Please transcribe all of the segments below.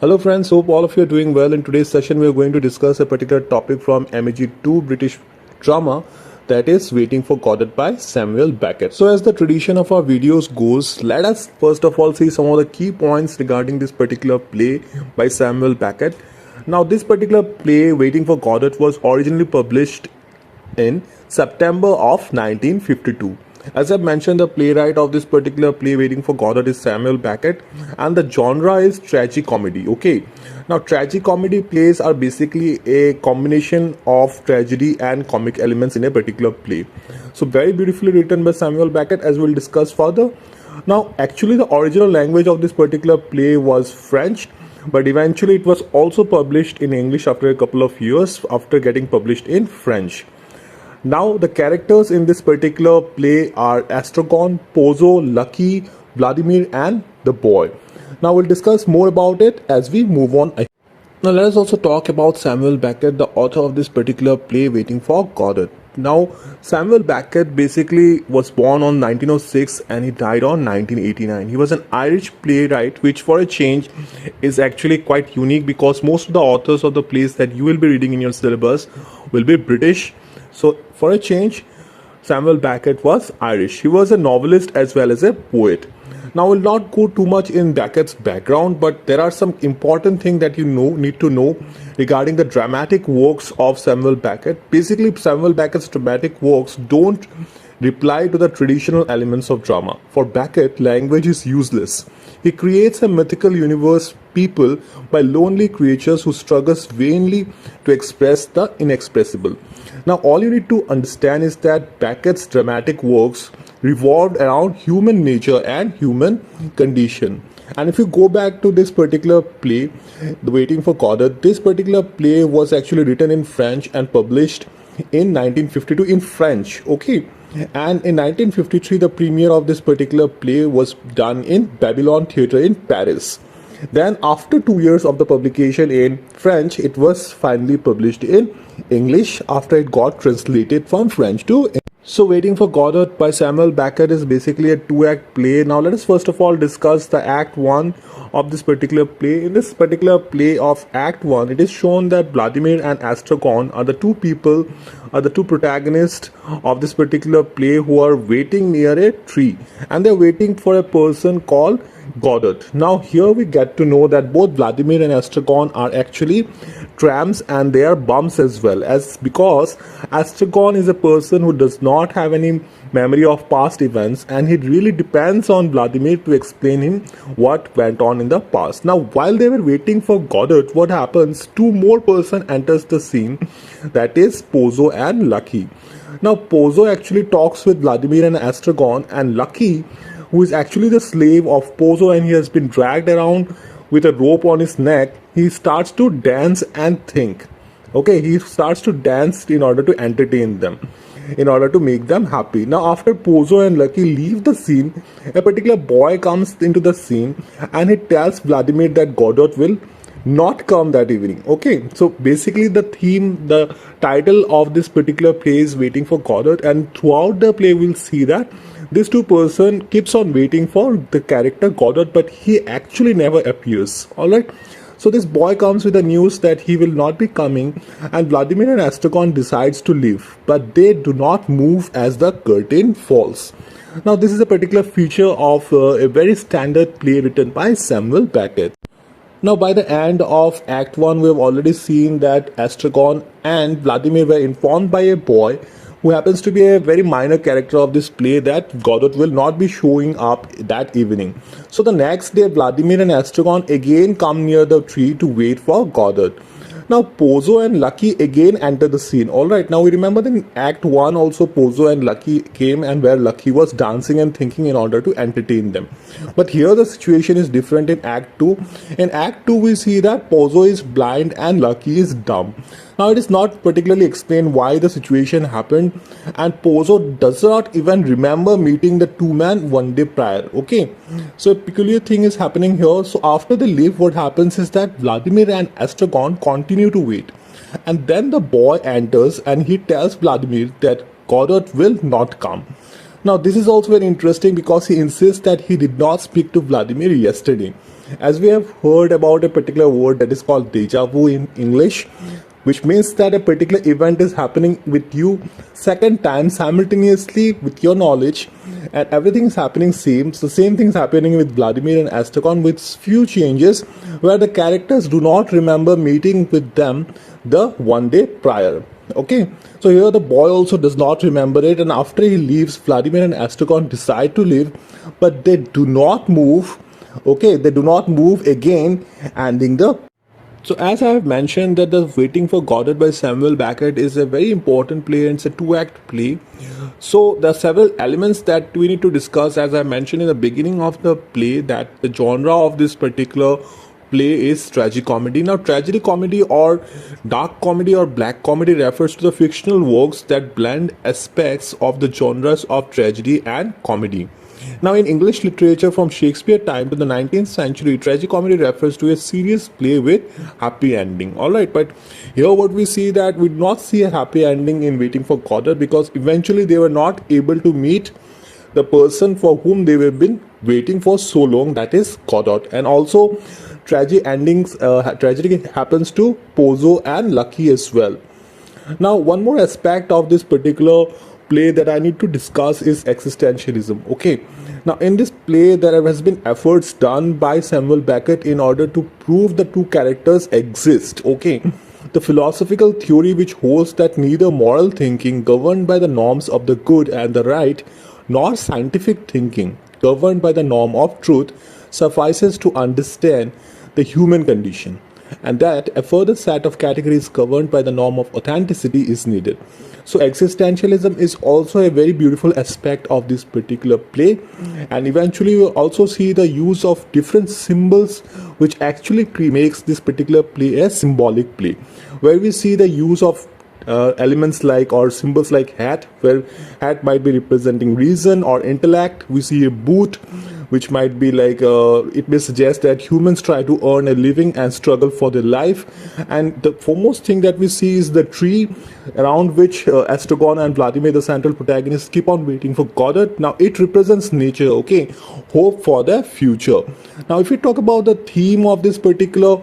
Hello friends, hope all of you are doing well. In today's session we are going to discuss a particular topic from MEG 2 British drama, that is Waiting for Godot by Samuel Beckett. So as the tradition of our videos goes, let us first of all see some of the key points regarding this particular play by Samuel Beckett. Now this particular play, Waiting for Godot, was originally published in September of 1952. As I've mentioned, the playwright of this particular play, Waiting for Godot, is Samuel Beckett, and the genre is tragicomedy. Okay, now tragicomedy plays are basically a combination of tragedy and comic elements in a particular play. So, very beautifully written by Samuel Beckett, as we'll discuss further. Now, actually, the original language of this particular play was French, but eventually it was also published in English after a couple of years after getting published in French. Now, the characters in this particular play are Astragon, Pozo, Lucky, Vladimir, and the boy. Now, we'll discuss more about it as we move on. Now, let us also talk about Samuel Beckett, the author of this particular play, Waiting for Godot. Now, Samuel Beckett basically was born on 1906 and he died on 1989. He was an Irish playwright, which for a change is actually quite unique because most of the authors of the plays that you will be reading in your syllabus will be British. So, for a change, Samuel Beckett was Irish. He was a novelist as well as a poet. Now, we'll not go too much in Beckett's background, but there are some important things that you need to know regarding the dramatic works of Samuel Beckett. Basically, Samuel Beckett's dramatic works don't reply to the traditional elements of drama. For Beckett, language is useless. He creates a mythical universe people by lonely creatures who struggles vainly to express the inexpressible. Now, all you need to understand is that Beckett's dramatic works revolved around human nature and human condition. And if you go back to this particular play, The Waiting for Godot, this particular play was actually written in French and published in 1952 in French. Okay. And in 1953, the premiere of this particular play was done in Babylon Theatre in Paris. Then, after 2 years of the publication in French, it was finally published in English after it got translated from French to English. So, Waiting for Godot by Samuel Beckett is basically a two-act play. Now, let us first of all discuss the Act 1 of this particular play. In this particular play of Act 1, it is shown that Vladimir and Astragon are the two people, are the two protagonists of this particular play who are waiting near a tree. And they're waiting for a person called Godot. Now, here we get to know that both Vladimir and Astragon are actually tramps and they are bums as well, as because Astragon is a person who does not have any memory of past events and he really depends on Vladimir to explain him what went on in the past. Now, while they were waiting for Godot, what happens? Two more person enters the scene, that is Pozo and Lucky. Now, Pozo actually talks with Vladimir and Astragon, and Lucky, who is actually the slave of Pozo and he has been dragged around with a rope on his neck, he starts to dance and think. Okay, he starts to dance in order to entertain them, in order to make them happy. Now, after Pozo and Lucky leave the scene, a particular boy comes into the scene and he tells Vladimir that Godot will not come that evening. Okay, so basically the theme, the title of this particular play is Waiting for Godot, and throughout the play we'll see that this two person keeps on waiting for the character Godot, but he actually never appears. Alright, so this boy comes with the news that he will not be coming, and Vladimir and Astragon decides to leave, but they do not move as the curtain falls. Now, this is a particular feature of a very standard play written by Samuel Beckett. Now, by the end of Act 1, we have already seen that Astragon and Vladimir were informed by a boy who happens to be a very minor character of this play that Godot will not be showing up that evening. So the next day, Vladimir and Astragon again come near the tree to wait for Godot. Now, Pozo and Lucky again enter the scene. Alright, now we remember that in Act 1 also Pozo and Lucky came and where Lucky was dancing and thinking in order to entertain them. But here the situation is different in Act 2. In Act 2 we see that Pozo is blind and Lucky is dumb. Now, it is not particularly explained why the situation happened, and Pozo does not even remember meeting the two men one day prior. Okay, so a peculiar thing is happening here. So after they leave, what happens is that Vladimir and Astragon continue to wait, and then the boy enters and he tells Vladimir that Godot will not come. Now, this is also very interesting because he insists that he did not speak to Vladimir yesterday. As we have heard about a particular word that is called deja vu in English, which means that a particular event is happening with you second time simultaneously with your knowledge, and everything is happening same. So same things happening with Vladimir and Astrakhan with few changes where the characters do not remember meeting with them the one day prior. Okay, so here the boy also does not remember it, and after he leaves, Vladimir and Astrakhan decide to leave, but they do not move. Okay, they do not move again, ending the. So as I have mentioned that the Waiting for Godot by Samuel Beckett is a very important play and it's a two-act play. So there are several elements that we need to discuss. As I mentioned in the beginning of the play, that the genre of this particular play is tragicomedy. Now tragedy comedy or dark comedy or black comedy refers to the fictional works that blend aspects of the genres of tragedy and comedy. Now, in English literature from Shakespeare time to the 19th century, tragicomedy refers to a serious play with happy ending. Alright, but here what we see that we do not see a happy ending in Waiting for Godot because eventually they were not able to meet the person for whom they have been waiting for so long, that is Godot. And also, tragedy happens to Pozzo and Lucky as well. Now, one more aspect of this particular play that I need to discuss is existentialism. Okay, now in this play there has been efforts done by Samuel Beckett in order to prove the two characters exist. Okay, the philosophical theory which holds that neither moral thinking governed by the norms of the good and the right nor scientific thinking governed by the norm of truth suffices to understand the human condition, and that a further set of categories governed by the norm of authenticity is needed. So existentialism is also a very beautiful aspect of this particular play, and eventually we'll also see the use of different symbols which actually makes this particular play a symbolic play, where we see the use of elements like or symbols like hat, where hat might be representing reason or intellect. We see a boot which might be like it may suggest that humans try to earn a living and struggle for their life, and the foremost thing that we see is the tree around which Astrakhan and Vladimir, the central protagonists, keep on waiting for Godot. Now it represents nature, okay, hope for the future. Now if we talk about the theme of this particular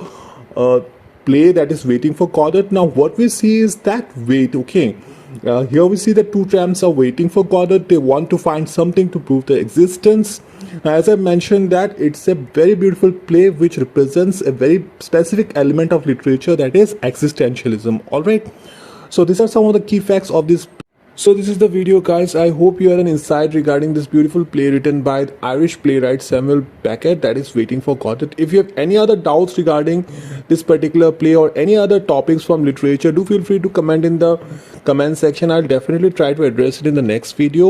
play, that is Waiting for Godot, now what we see is that wait. Okay, here we see the two tramps are waiting for Godot. They want to find something to prove their existence. Now, as I mentioned, that it's a very beautiful play which represents a very specific element of literature, that is existentialism. Alright, so these are some of the key facts of this. So this is the video, guys. I hope you had an insight regarding this beautiful play written by the Irish playwright Samuel Beckett, that is Waiting for Godot. If you have any other doubts regarding this particular play or any other topics from literature, do feel free to comment in the comment section. I'll definitely try to address it in the next video.